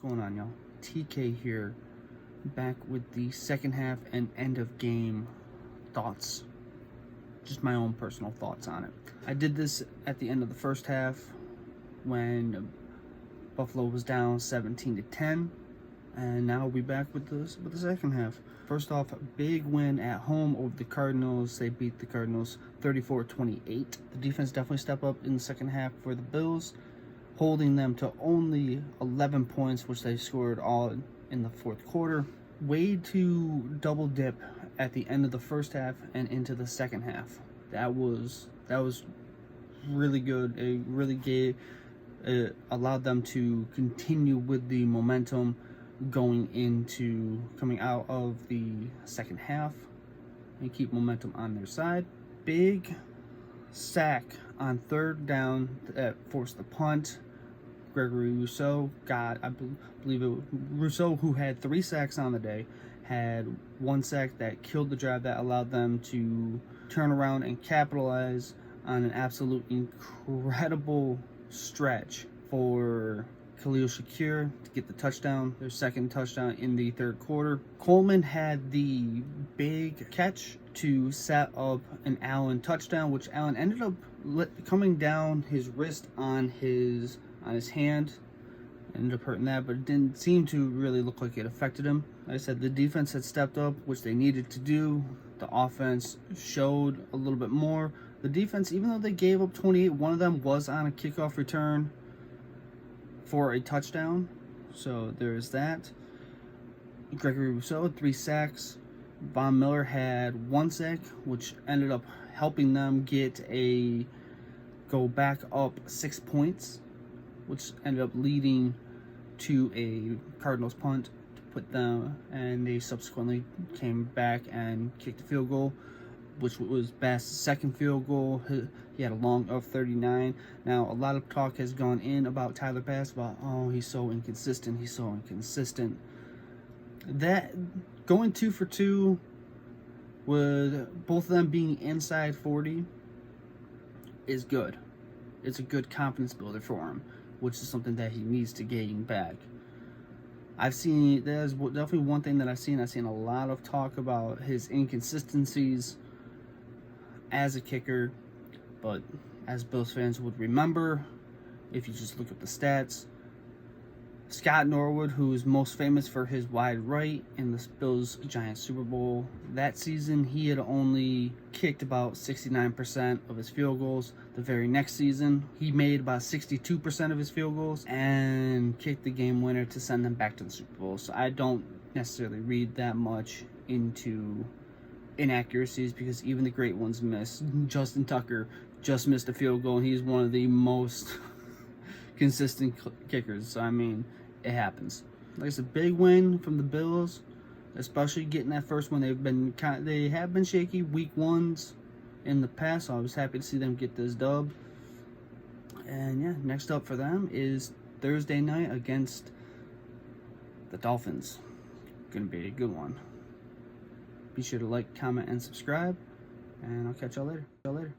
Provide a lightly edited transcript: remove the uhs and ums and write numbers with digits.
going on, y'all? TK here, back with the second half and end of game thoughts. Just my own personal thoughts on it. I did this at the end of the first half when Buffalo was down 17-10, and now we'll be back with the second half. First off, big win at home over the Cardinals. They beat the Cardinals 34-28. The defense definitely stepped up in the second half for the Bills, holding them to only 11 points, which they scored all in the fourth quarter. Way to double dip at the end of the first half and into the second half. That was really good. It really allowed them to continue with the momentum coming out of the second half and keep momentum on their side. Big sack on third down that forced the punt. Gregory Rousseau Rousseau, who had 3 sacks on the day, had 1 sack that killed the drive that allowed them to turn around and capitalize on an absolute incredible stretch for Khalil Shakir to get the touchdown, their second touchdown in the third quarter. Coleman had the big catch to set up an Allen touchdown, which Allen ended up coming down his wrist on his hand. Ended up hurting that, but it didn't seem to really look like it affected him. Like I said, the defense had stepped up, which they needed to do. The offense showed a little bit more. The defense, even though they gave up 28, one of them was on a kickoff return for a touchdown. So there's that. Gregory Rousseau had 3 sacks. Von Miller had 1 sack, which ended up helping them go back up 6 points, which ended up leading to a Cardinals punt to put them, and they subsequently came back and kicked a field goal, which was Bass' second field goal. He had a long of 39. Now, a lot of talk has gone in about Tyler Bass, about, oh, he's so inconsistent. That, going 2 for 2, with both of them being inside 40, is good. It's a good confidence builder for him, which is something that he needs to gain back. There's definitely one thing that I've seen a lot of talk about his inconsistencies as a kicker, but as Bills fans would remember, if you just look at the stats, Scott Norwood, who is most famous for his wide right in the Bills-Giants Super Bowl that season, he had only kicked about 69% of his field goals. The very next season, he made about 62% of his field goals and kicked the game winner to send them back to the Super Bowl. So I don't necessarily read that much into inaccuracies, because even the great ones miss. Justin Tucker just missed a field goal, and he's one of the most consistent kickers. So, I mean, it happens. Like I said, big win from the Bills, especially getting that first one. They have been shaky week ones in the past, so I was happy to see them get this dub. And yeah, next up for them is Thursday night against the Dolphins. Gonna be a good one. Be sure to like, comment, and subscribe, and I'll catch y'all later.